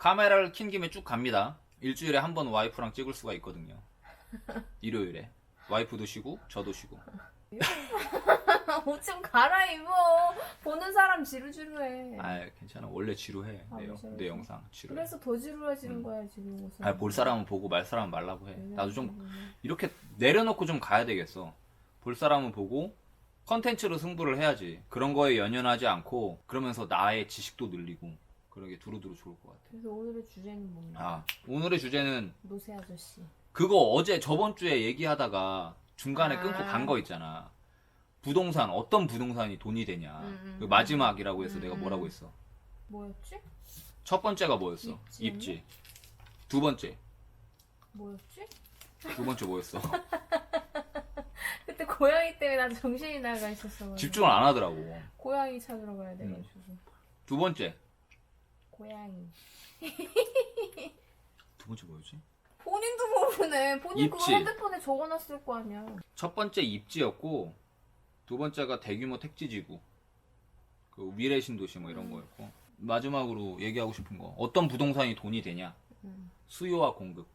카메라를 킨 김에 쭉 갑니다. 일주일에 한 번 와이프랑 찍을 수가 있거든요. 일요일에 와이프도 쉬고 저도 쉬고. 옷 좀 갈아입어. 보는 사람 지루지루해. 아 괜찮아. 원래 지루해. 아, 지루해. 내 영상 지루해. 그래서 더 지루해지는 거야 지금 옷은. 아, 볼 사람은 보고 말 사람은 말라고 해. 나도 좀 이렇게 내려놓고 좀 가야 되겠어. 볼 사람은 보고 컨텐츠로 승부를 해야지. 그런 거에 연연하지 않고 그러면서 나의 지식도 늘리고 그러게 두루두루 좋을 것 같아. 그래서 오늘의 주제는 뭡니까? 아 오늘의 주제는 노세 아저씨. 그거 어제 저번 주에 얘기하다가 중간에 아. 끊고 간 거 있잖아. 부동산 어떤 부동산이 돈이 되냐. 그 마지막이라고 해서 내가 뭐라고 했어. 뭐였지? 첫 번째가 뭐였어? 입지였니? 입지. 두 번째. 뭐였지? 두 번째 뭐였어? 그때 고양이 때문에 나 정신이 나가 있었어. 집중을 안 하더라고. 고양이 찾으러 가야 돼가지고. 두 번째. 고양이. 두 번째 뭐였지? 본인도 모르네. 본인 그거 입지. 핸드폰에 적어놨을 거 아니야. 첫 번째 입지였고 두 번째가 대규모 택지지구. 그 미래 신도시 뭐 이런 거였고 마지막으로 얘기하고 싶은 거 어떤 부동산이 돈이 되냐? 수요와 공급.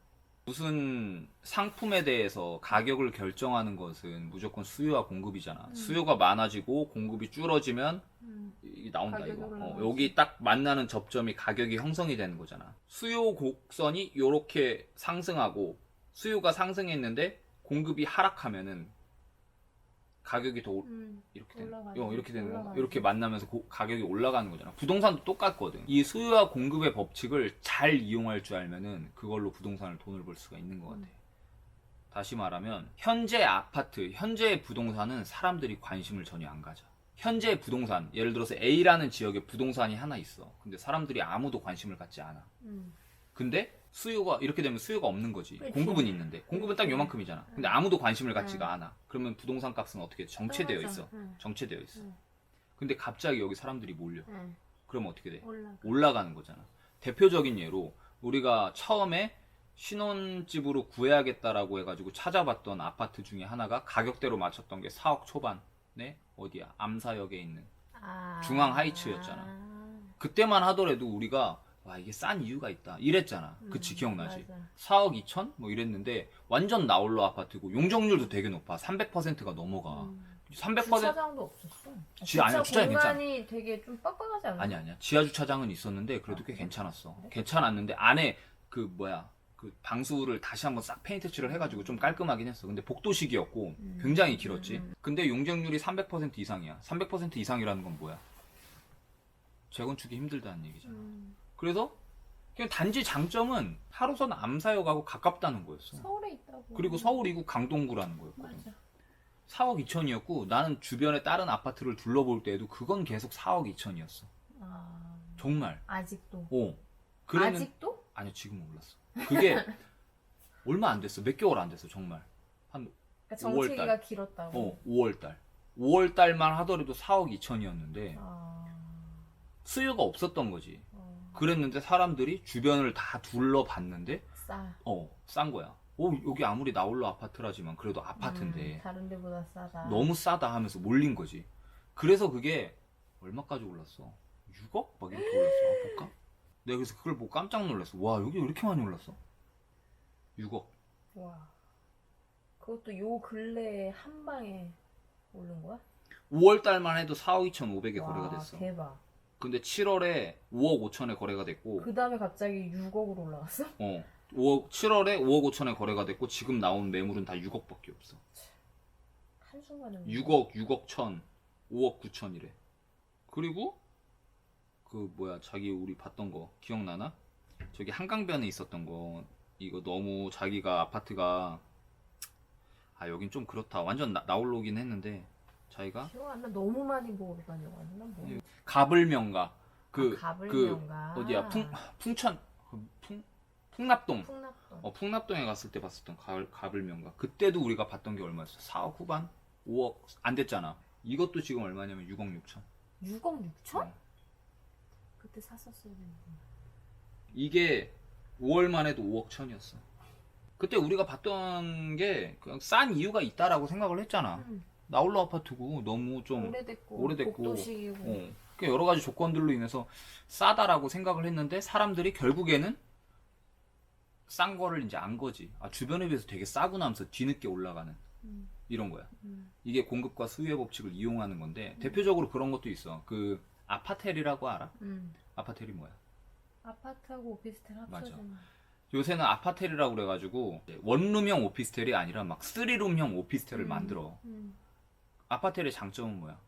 무슨 상품에 대해서 가격을 결정하는 것은 무조건 수요와 공급이잖아. 수요가 많아지고 공급이 줄어지면 이게 나온다 가격이 이거. 올라가지. 여기 딱 만나는 접점이 가격이 형성이 되는 거잖아. 수요 곡선이 이렇게 상승하고 수요가 상승했는데 공급이 하락하면은 가격이 더 이렇게 되는 올라가지. 이렇게 되는 거 올라가지. 이렇게 만나면서 가격이 올라가는 거잖아. 부동산도 똑같거든. 이 수요와 공급의 법칙을 잘 이용할 줄 알면은 그걸로 부동산을 돈을 벌 수가 있는 것 같아. 다시 말하면 현재 아파트, 현재의 부동산은 사람들이 관심을 전혀 안 가져. 현재의 부동산, 예를 들어서 A라는 지역에 부동산이 하나 있어. 근데 사람들이 아무도 관심을 갖지 않아. 근데 수요가 이렇게 되면 수요가 없는 거지. 그치. 공급은 있는데 공급은 딱 요만큼이잖아. 근데 아무도 관심을 갖지가 않아. 그러면 부동산 값은 어떻게 돼? 정체되어 떨어져. 있어. 정체되어 있어. 근데 갑자기 여기 사람들이 몰려. 그러면 어떻게 돼? 올라가는 거잖아. 대표적인 예로 우리가 처음에 신혼집으로 구해야겠다라고 해가지고 찾아봤던 아파트 중에 하나가 가격대로 맞췄던 게 4억 초반에 어디야? 암사역에 있는 중앙 하이츠였잖아. 그때만 하더라도 우리가 와 이게 싼 이유가 있다 이랬잖아. 그치 기억나지? 맞아. 4억 2천 뭐 이랬는데 완전 나홀로 아파트고 용적률도 되게 높아. 300%가 넘어가. 300% 주차장도 없었어. 아니야, 주차장 공간이 되게 좀 빡빡하지 않아? 아니야. 지하 주차장은 있었는데 그래도 꽤 괜찮았어. 괜찮았는데 안에 그 뭐야 그 방수를 다시 한번 싹 페인트 칠을 해가지고 좀 깔끔하긴 했어. 근데 복도식이었고 굉장히 길었지. 근데 용적률이 300% 이상이야. 300% 이상이라는 건 뭐야? 재건축이 힘들다는 얘기잖아. 그래서 그냥 단지 장점은 하루선 암사역하고 가깝다는 거였어. 서울에 있다고. 그리고 서울이고 강동구라는 거였거든. 맞아. 4억 2천이었고 나는 주변에 다른 아파트를 둘러볼 때에도 그건 계속 4억 2천이었어. 아, 정말. 아직도. 아직도? 아니 지금은 올랐어. 그게 얼마 안 됐어. 몇 개월 안 됐어. 정말. 한 그러니까 정체기가 길었다고. 5월달. 5월달만 하더라도 4억 2천이었는데 아, 수요가 없었던 거지. 그랬는데 사람들이 주변을 다 둘러봤는데 싸. 싼 거야. 여기 아무리 나홀로 아파트라지만 그래도 아파트인데 다른 데보다 싸다. 너무 싸다 하면서 몰린 거지. 그래서 그게 얼마까지 올랐어? 6억? 막 이렇게 올랐어. 볼까? 내가 그래서 그걸 보고 깜짝 놀랐어. 와 여기 왜 이렇게 많이 올랐어? 6억. 와. 그것도 요 근래에 한 방에 오른 거야? 5월 달만 해도 4억 2,500에 와, 거래가 됐어. 대박. 근데 7월에 5억 5천에 거래가 됐고 그 다음에 갑자기 6억으로 올라갔어? 7월에 5억 5천에 거래가 됐고 지금 나온 매물은 다 6억밖에 없어. 한순간에. 6억 천, 5억 9천이래. 그리고 그 뭐야 자기 우리 봤던 거 기억나나? 저기 한강변에 있었던 거 이거 너무 자기가 아파트가 여긴 좀 그렇다. 완전 나홀로긴 했는데 자기가 기억 안 나. 너무 많이 보러 다녀가지고 뭐. 가불명가 가불명가. 어디야 풍천 풍납동 풍납동. 풍납동에 갔을 때 봤었던 가불명가. 그때도 우리가 봤던 게 얼마였어? 4억 후반? 5억 안 됐잖아. 이것도 지금 얼마냐면 6억 6천. 6억 6천? 어. 그때 샀었어야 되는데. 이게 5월만 해도 5억 천이었어. 그때 우리가 봤던 게 그냥 싼 이유가 있다라고 생각을 했잖아. 나홀로 아파트고 너무 좀 오래됐고 오래됐고. 복도식이고. 그 여러 가지 조건들로 인해서 싸다라고 생각을 했는데 사람들이 결국에는 싼 거를 이제 안 거지. 아, 주변에 비해서 되게 싸구나 하면서 뒤늦게 올라가는 이런 거야. 이게 공급과 수요의 법칙을 이용하는 건데 대표적으로 그런 것도 있어. 그 아파텔이라고 알아? 아파텔이 뭐야? 아파트하고 오피스텔 합쳐진. 맞아. 요새는 아파텔이라고 그래가지고 원룸형 오피스텔이 아니라 막 3룸형 오피스텔을 만들어. 아파텔의 장점은 뭐야?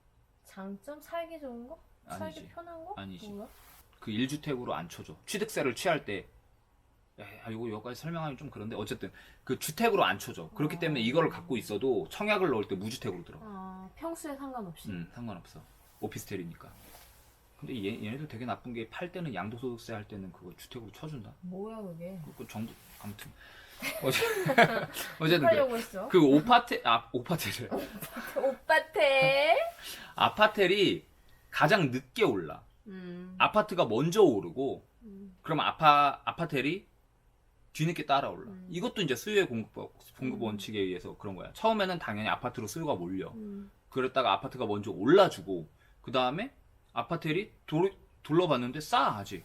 장점? 살기 좋은 거? 아니지. 살기 편한 거? 아니지. 뭐야? 그 1주택으로 안 쳐줘. 취득세를 취할 때 이거 여기까지 설명하기 좀 그런데 어쨌든 그 주택으로 안 쳐줘. 그렇기 때문에 이거를 갖고 있어도 청약을 넣을 때 무주택으로 들어. 평수에 상관없이. 상관없어. 오피스텔이니까. 근데 얘네들 되게 나쁜 게 팔 때는 양도소득세 할 때는 그거 주택으로 쳐준다. 뭐야 그게? 그 정부 아무튼 어쨌든 하려고 그래. 했어? 그 오파텔을 오빠텔. 아파텔이 가장 늦게 올라. 아파트가 먼저 오르고 그럼 아파텔이 뒤늦게 따라 올라. 이것도 이제 수요의 공급 원칙에 의해서 그런 거야. 처음에는 당연히 아파트로 수요가 몰려. 그랬다가 아파트가 먼저 올라주고 그 다음에 아파텔이 둘러봤는데 싸 아직.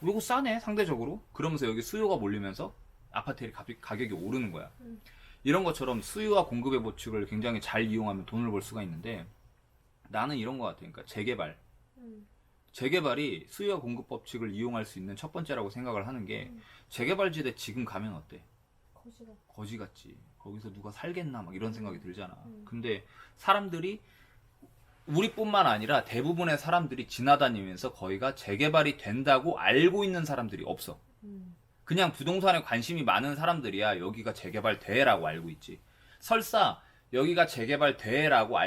이거 싸네 상대적으로. 그러면서 여기 수요가 몰리면서 아파텔이 가격이 오르는 거야. 이런 것처럼 수요와 공급의 법칙을 굉장히 잘 이용하면 돈을 벌 수가 있는데 나는 이런 것 같아. 그러니까 재개발이 수요와 공급 법칙을 이용할 수 있는 첫 번째라고 생각을 하는 게 재개발지대 지금 가면 어때? 거지 같지. 거기서 누가 살겠나 막 이런 생각이 들잖아. 근데 사람들이 우리뿐만 아니라 대부분의 사람들이 지나다니면서 거기가 재개발이 된다고 알고 있는 사람들이 없어. 그냥 부동산에 관심이 많은 사람들이야 여기가 재개발돼라고 알고 있지. 설사 여기가 재개발돼라고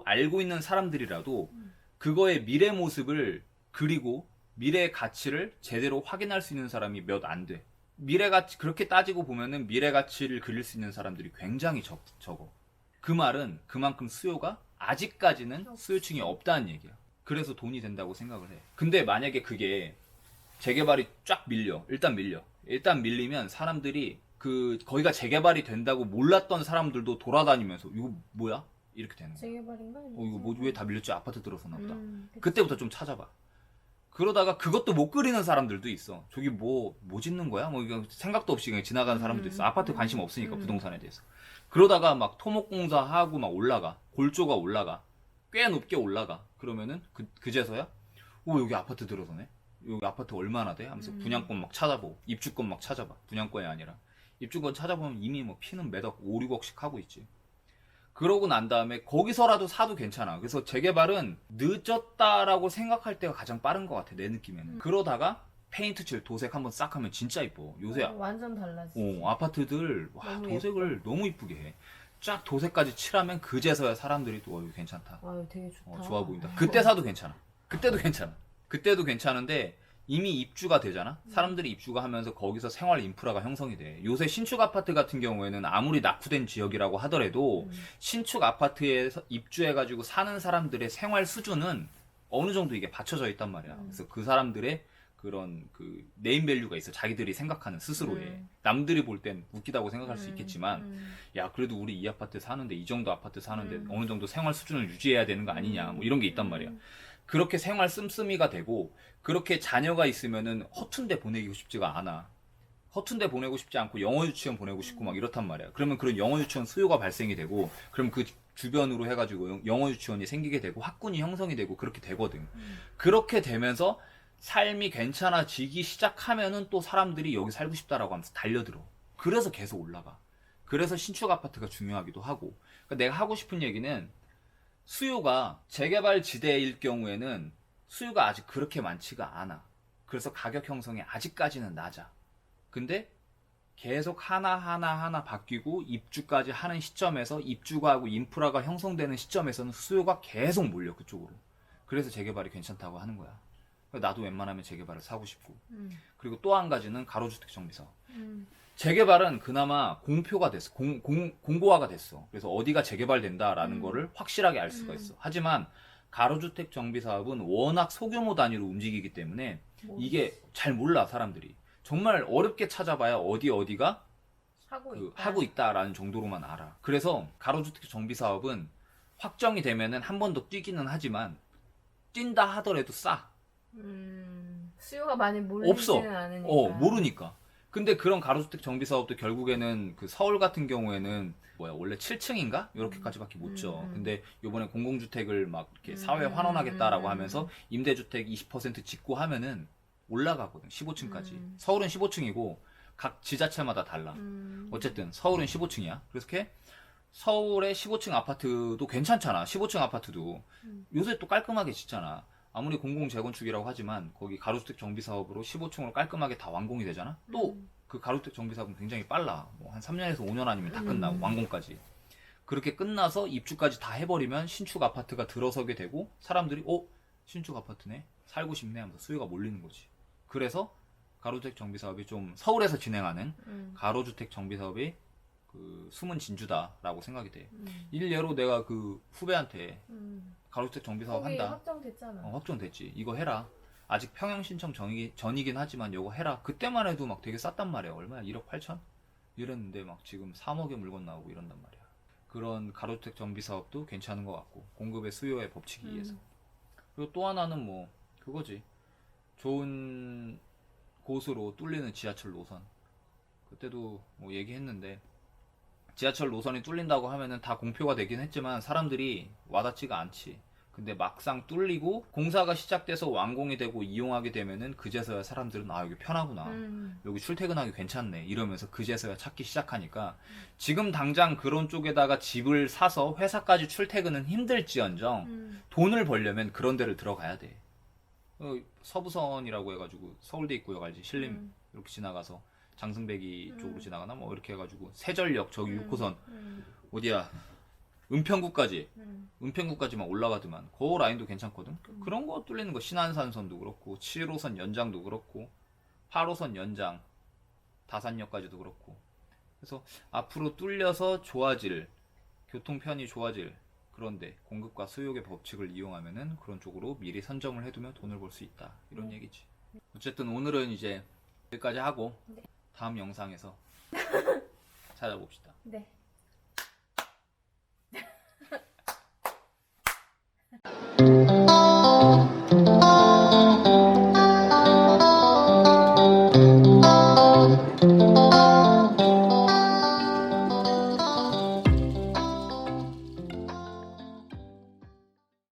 알고 있는 사람들이라도 그거의 미래 모습을 그리고 미래의 가치를 제대로 확인할 수 있는 사람이 몇 안 돼. 미래가치 그렇게 따지고 보면은 미래 가치를 그릴 수 있는 사람들이 굉장히 적어. 그 말은 그만큼 수요가 아직까지는 수요층이 없다는 얘기야. 그래서 돈이 된다고 생각을 해. 근데 만약에 그게 재개발이 쫙 일단 밀리면 사람들이 거기가 재개발이 된다고 몰랐던 사람들도 돌아다니면서 이거 뭐야? 이렇게 되는 거야. 재개발인가? 이거 왜 다 밀렸지? 아파트 들어서나 보다. 그때부터 좀 찾아봐. 그러다가 그것도 못 그리는 사람들도 있어. 저기 뭐 짓는 거야? 뭐 이거 생각도 없이 그냥 지나가는 사람도 있어. 아파트 관심 없으니까 부동산에 대해서. 그러다가 막 토목공사하고 막 올라가. 골조가 올라가. 꽤 높게 올라가. 그러면은 그제서야 여기 아파트 들어서네. 여기 아파트 얼마나 돼? 하면서 분양권 막 찾아보고 입주권 막 찾아봐. 분양권이 아니라 입주권 찾아보면 이미 뭐 피는 매덕 5, 6억씩 하고 있지. 그러고 난 다음에 거기서라도 사도 괜찮아. 그래서 재개발은 늦었다라고 생각할 때가 가장 빠른 것 같아 내 느낌에는. 그러다가 페인트 칠 도색 한번 싹 하면 진짜 이뻐. 요새 완전 달라지. 아파트들 도색을 너무 이쁘게 해. 쫙 도색까지 칠하면 그제서야 사람들이 또 이거 괜찮다. 되게 좋다. 좋아 보인다. 그때 사도 괜찮아. 그때도 괜찮은데 이미 입주가 되잖아. 사람들이 입주가 하면서 거기서 생활 인프라가 형성이 돼. 요새 신축 아파트 같은 경우에는 아무리 낙후된 지역이라고 하더라도 신축 아파트에 입주해가지고 사는 사람들의 생활 수준은 어느 정도 이게 받쳐져 있단 말이야. 그래서 그 사람들의 그런 그 네임밸류가 있어. 자기들이 생각하는 스스로의. 남들이 볼 땐 웃기다고 생각할 수 있겠지만 야 그래도 우리 이 아파트 사는데 이 정도 아파트 사는데 어느 정도 생활 수준을 유지해야 되는 거 아니냐 뭐 이런 게 있단 말이야. 그렇게 생활 씀씀이가 되고 그렇게 자녀가 있으면은 허튼데 보내기고 싶지가 않아. 허튼데 보내고 싶지 않고 영어 유치원 보내고 싶고 막 이렇단 말이야. 그러면 그런 영어 유치원 수요가 발생이 되고 그럼 그 주변으로 해가지고 영어 유치원이 생기게 되고 학군이 형성이 되고 그렇게 되거든. 그렇게 되면서 삶이 괜찮아지기 시작하면은 또 사람들이 여기 살고 싶다라고 하면서 달려들어. 그래서 계속 올라가. 그래서 신축 아파트가 중요하기도 하고. 그러니까 내가 하고 싶은 얘기는 수요가 재개발 지대일 경우에는 수요가 아직 그렇게 많지가 않아. 그래서 가격 형성이 아직까지는 낮아. 근데 계속 하나 바뀌고 입주까지 하는 시점에서 입주가 하고 인프라가 형성되는 시점에서는 수요가 계속 몰려 그쪽으로. 그래서 재개발이 괜찮다고 하는 거야. 나도 웬만하면 재개발을 사고 싶고. 그리고 또 한 가지는 가로주택 정비사업. 재개발은 그나마 공표가 됐어. 공고화가 됐어. 그래서 어디가 재개발된다라는 거를 확실하게 알 수가 있어. 하지만 가로주택 정비사업은 워낙 소규모 단위로 움직이기 때문에 이게 잘 몰라 사람들이. 정말 어렵게 찾아봐야 어디가 하고 있다라는 정도로만 알아. 그래서 가로주택 정비사업은 확정이 되면은 한 번 더 뛰기는 하지만 뛴다 하더라도 싸. 수요가 많이 없어. 몰리지는 않으니까. 모르니까. 근데 그런 가로주택 정비 사업도 결국에는 그 서울 같은 경우에는 원래 7층인가? 이렇게까지밖에 못 줘. 근데 요번에 공공주택을 막 이렇게 사회에 환원하겠다라고 하면서 임대주택 20% 짓고 하면은 올라가거든. 15층까지. 서울은 15층이고 각 지자체마다 달라. 어쨌든 서울은 15층이야. 그래서 이렇게 서울의 15층 아파트도 괜찮잖아. 15층 아파트도 요새 또 깔끔하게 짓잖아. 아무리 공공 재건축이라고 하지만 거기 가로주택 정비 사업으로 15층으로 깔끔하게 다 완공이 되잖아. 또 그 가로주택 정비 사업은 굉장히 빨라. 뭐 한 3년에서 5년 아니면 다 끝나고 완공까지. 그렇게 끝나서 입주까지 다 해버리면 신축 아파트가 들어서게 되고 사람들이 신축 아파트네 살고 싶네 하면서 수요가 몰리는 거지. 그래서 가로주택 정비 사업이 좀 서울에서 진행하는 가로주택 정비 사업이 그 숨은 진주다라고 생각이 돼. 일례로 내가 그 후배한테 가로주택 정비 사업 거기 한다. 확정됐잖아. 확정됐지. 이거 해라. 아직 평형 신청 전이긴 하지만 이거 해라. 그때만 해도 막 되게 쌌단 말이야. 얼마야? 1억 8천? 이랬는데 막 지금 3억에 물건 나오고 이런단 말이야. 그런 가로주택 정비 사업도 괜찮은 것 같고 공급의 수요에 법칙에 의해서. 그리고 또 하나는 뭐 그거지. 좋은 곳으로 뚫리는 지하철 노선. 그때도 뭐 얘기했는데 지하철 노선이 뚫린다고 하면은 다 공표가 되긴 했지만 사람들이 와닿지가 않지. 근데 막상 뚫리고 공사가 시작돼서 완공이 되고 이용하게 되면은 그제서야 사람들은 여기 편하구나. 여기 출퇴근하기 괜찮네. 이러면서 그제서야 찾기 시작하니까 지금 당장 그런 쪽에다가 집을 사서 회사까지 출퇴근은 힘들지언정 돈을 벌려면 그런 데를 들어가야 돼. 서부선이라고 해가지고 서울대 입구역 알지? 신림 이렇게 지나가서 장승배기 쪽으로 지나가나 뭐 이렇게 해가지고 세전역 저기 6호선 어디야 은평구까지만 올라가더만 그 라인도 괜찮거든. 그런 거 뚫리는 거 신안산선도 그렇고 7호선 연장도 그렇고 8호선 연장 다산역까지도 그렇고. 그래서 앞으로 뚫려서 좋아질 교통편이 좋아질 그런데 공급과 수요의 법칙을 이용하면은 그런 쪽으로 미리 선점을 해두면 돈을 벌 수 있다 이런 얘기지. 어쨌든 오늘은 이제 여기까지 하고 다음 영상에서 찾아봅시다. 네.